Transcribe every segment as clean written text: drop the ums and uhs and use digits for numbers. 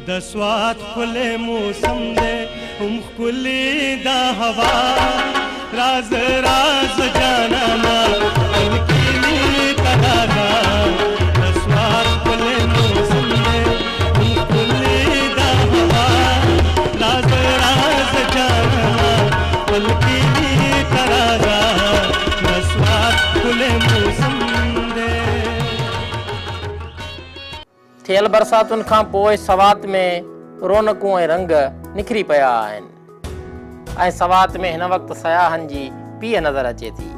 दसवात खुले मौसम दे खुली दा हवा राज राज जाना ना उनकी तरादा दसवात खुले मौसम दे खुली दा हवा राज राज जाना उनकी तरादा दसवात खुले मौसम दे। थियल बरसातुनि खां पोइ सवात में रौनकूं ऐं रंग निखरी पिया आहिनि ऐं सवात में हिन वक़्तु सयाहनि जी पीउ नज़र अचे थी।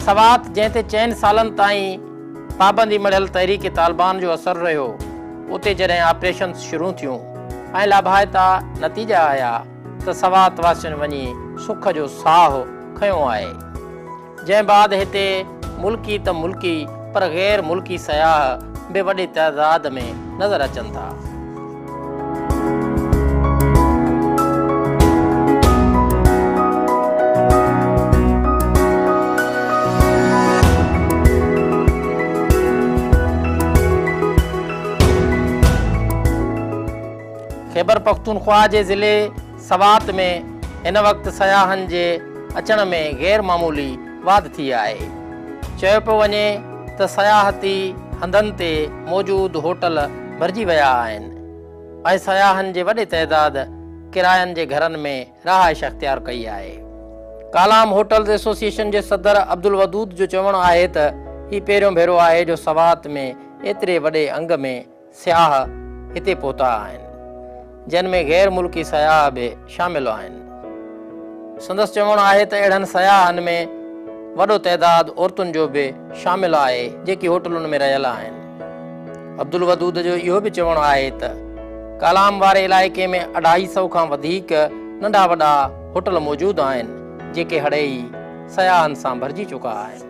सवात जंहिं ते चइनि सालनि ताईं पाबंदी मढ़ियल तहरीक तालिबान जो असरु रहियो, उते जॾहिं ऑपरेशन शुरू थियूं ऐं लाभाइता नतीजा आया त सवात वासियुनि वञी सुख जो साहु खयो आहे, जंहिं बाद हिते मुल्की त मुल्की पर गैर मुल्की सयाह बे वॾे तइदाद में नज़र अचनि था। खैबर पख्तूनख्वा जे ज़िले सवात में हिन वक़्तु सयाहनि जे अचण में गैर मामूली वाध थी आहे। चयो पियो वञे त सयाहती हंधनि ते मौजूदु होटल भरिजी विया आहिनि ऐं सयाहनि जे वॾे तइदाद किरायनि जे घरनि में रहाइश अख़्तियार कई आहे। कालाम होटल्स एसोसिएशन जे सदर अब्दुल वदूद जो चवणु आहे त हीउ पहिरियों भेरो आहे जो सवात में एतिरे वॾे अंग में सियाह हिते पहुता आहिनि, जिन में गैर मुल्की सयाह बि शामिल आहिनि। संदसि चवणु आहे त अहिड़नि सयाहनि में वॾो तइदाद औरतुनि जो बि शामिल आहे जेकी होटलुनि में रहियल आहिनि। अब्दुल वदूद जो इहो बि चवणु आहे त कालाम वारे इलाइक़े में 250 खां वधीक नंढा वॾा होटल मौजूदु आहिनि जेके हाणे ई सयाहनि सां भरिजी चुका आहिनि।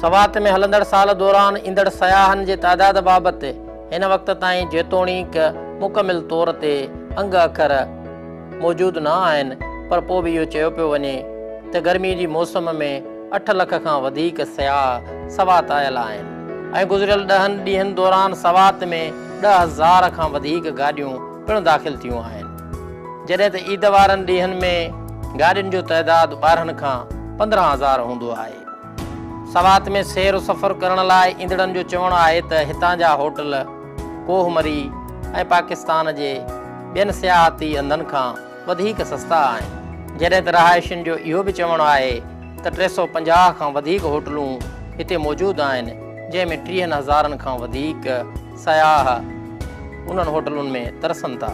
सवात में हलंदड़ साल दौरान ईंदड़ सयाहनि जे तइदाद बाबति हिन वक़्त ताईं जेतोणीक मुकमिल तौर ते अंग अखर मौजूदु न आहिनि, पर पोइ बि इहो चयो पियो वञे त गर्मी जी मौसम में 8 लख खां वधीक सयाह सवात आयल आहिनि ऐं गुज़िरियल 10 ॾींहंनि दौरान सवात में 10,000 खां वधीक गाॾियूं पिणु दाख़िल थियूं आहिनि, जॾहिं त ईद वारनि ॾींहंनि में गाॾियुनि जो तइदाद 12 खां 15,000 हूंदो आहे। सवात में सैर सफ़र करण लाइ ईंदड़नि जो चवणु आहे त हितां जा होटल कोहमरी ऐं पाकिस्तान जे ॿियनि सियाहती हंधनि खां वधीक सस्ता आहिनि, जॾहिं त रहाइशुनि जो इहो बि चवणु आहे त 350 खां वधीक होटलूं हिते मौजूदु आहिनि, जंहिंमें 30,000 खां वधीक सयाह उन्हनि होटलुनि में तरसनि था,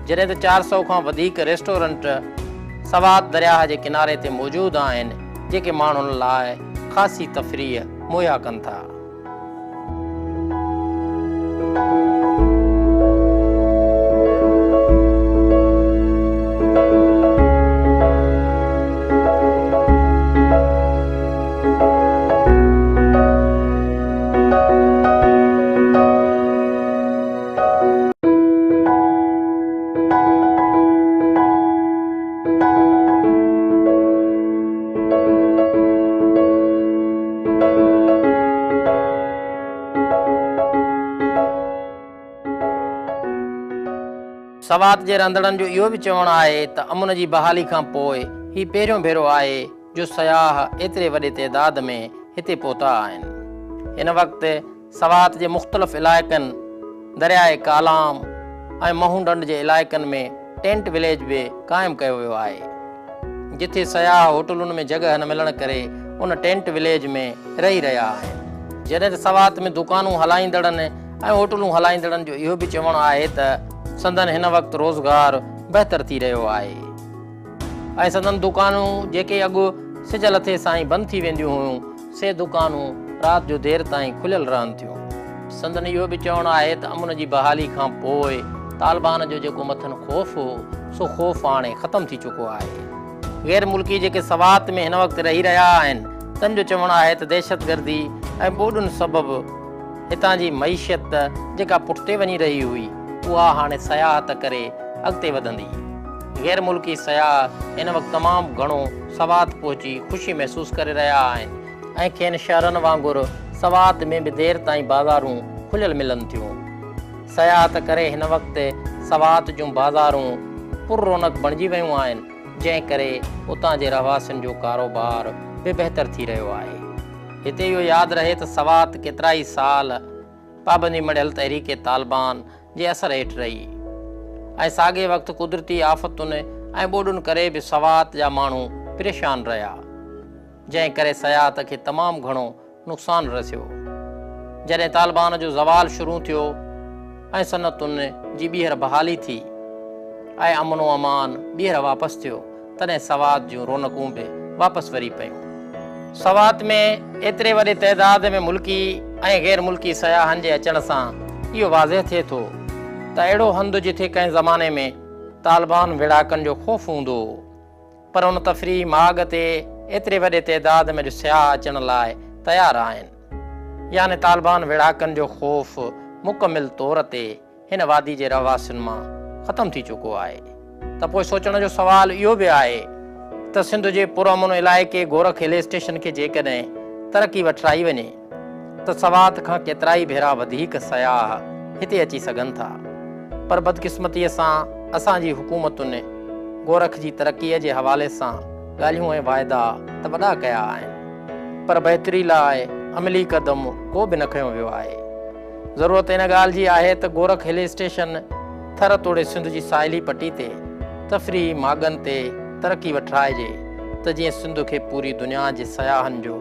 जॾहिं त 400 खां वधीक रेस्टोरेंट सवात दरिया जे किनारे ते मौजूदु आहिनि जेके माण्हुनि लाइ ख़ासी तफ़रीह मुहैया कनि था। सवात जे रहंदड़नि जो इहो बि चवणु आहे त अमुन जी बहाली खां पोइ ही पहिरियों भेरो आहे जो सयाह एतिरे वॾे तइदाद में हिते पहुता आहिनि। हिन वक़्तु सवात जे मुख़्तलिफ़ इलाइक़नि दरियाए कालाम ऐं महूंडंड जे इलाइक़नि में टेंट विलेज बि क़ाइमु कयो वियो आहे, जिथे सयाह होटलुनि में जॻह न मिलण करे उन टेंट विलेज में रही रहिया आहिनि, जॾहिं त सवात में दुकानूं हलाईंदड़नि ऐं होटलूं हलाईंदड़नि जो इहो बि चवणु आहे त संदन हिन वक़्तु रोज़गार बहितर थी रहियो आहे ऐं संदन दुकानूं जेके अॻु सिज लथे सां ई बंदि थी वेंदियूं हुयूं, से दुकानूं राति जो देरि ताईं खुलियल रहनि थियूं। संदन इहो बि चवणु आहे त अमुन जी बहाली खां पोइ तालिबान जो जेको मथनि ख़ौफ़ हो सो ख़ौफ़ हाणे ख़तमु थी चुको आहे। गैर मुल्की जेके सवात में हिन वक़्तु रही रहिया आहिनि तन जो चवणु आहे त दहशतगर्दी ऐं ॿोॾुनि सबबु हितां जी मईशियत जेका पुठिते वञी रही हुई उहा हाणे सयाहत करे अॻिते वधंदी। गैर मुल्की सयाह हिन वक़्तु तमामु घणो सवात पहुची ख़ुशी महसूसु करे रहिया आहिनि ऐं खेनि शहरनि वांगुरु सवात में बि देरि ताईं बाज़ारूं खुलियल मिलनि थियूं। सयाहत करे हिन वक़्तु सवात जूं बाज़ारूं पुर रौनक बणिजी वियूं आहिनि, जंहिं करे उतां जे रहवासियुनि जो कारोबार बि बहितर थी रहियो आहे। हिते इहो यादि रहे त सवात केतिरा ई साल पाबंदी मढ़ियल तहरीक तालिबान जे असर हेठि रही ऐं साॻे वक़्तु कुदरती आफ़तुनि ऐं ॿोॾुनि करे बि सवात जा माण्हू परेशान रहिया, जंहिं करे सयाहत खे तमामु घणो नुक़सानु रसियो। जॾहिं तालिबान जो ज़वाल शुरू थियो ऐं सनतुनि जी ॿीहर बहाली थी ऐं अमन व अमान ॿीहर वापसि थियो तॾहिं सवात जूं रौनकूं बि वापसि वरी पियूं। सवात में एतिरे वॾे तइदाद में मुल्की ऐं गैर मुल्की सयाहनि जे अचण सां इहो वाज़िह थिए थो त अहिड़ो हंधु जिथे कंहिं ज़माने में तालिबान विड़हाकनि जो ख़ौफ़ हूंदो हो, पर उन तफ़री माॻ ते एतिरे वॾे तइदाद में सियाह अचण लाइ तयारु आहिनि। यानी तालिबान विड़हाकनि जो ख़ौफ़ मुकमिल तौर ते हिन वादी जे रहवासियुनि मां ख़तमु थी चुको आहे। त पोइ सोचण जो सुवाल इहो बि आहे त सिंध जे पुरअमन इलाइक़े गोरख हिल स्टेशन खे जेकॾहिं तरक़ी वठराई वञे त सवात खां केतिरा ई भेरा वधीक सयाह हिते अची सघनि था, पर बदकिस्मतीअ सां असांजी हुकूमतुनि गोरख जी तरक़ीअ जे हवाले सां ॻाल्हियूं ऐं वाइदा त वॾा कया आहिनि, पर बहितरी लाइ अमली क़दम को बि न खयो वियो आहे। ज़रूरत हिन ॻाल्हि जी आहे त गोरख हिल स्टेशन थर तोड़े सिंध जी साहिली पटी ते तफ़री माॻनि ते तरक़ी वठराइजे त जीअं सिंध खे पूरी दुनिया जे सयाहनि जो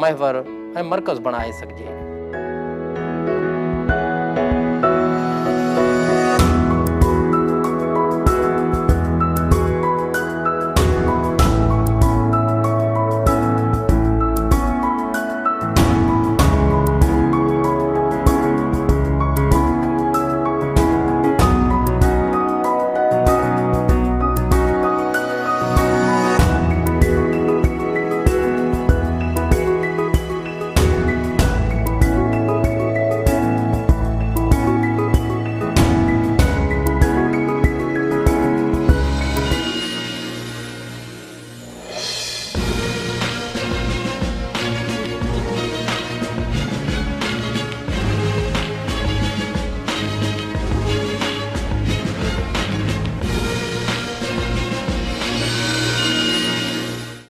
महवर ऐं मर्कज़ बणाए सघिजे।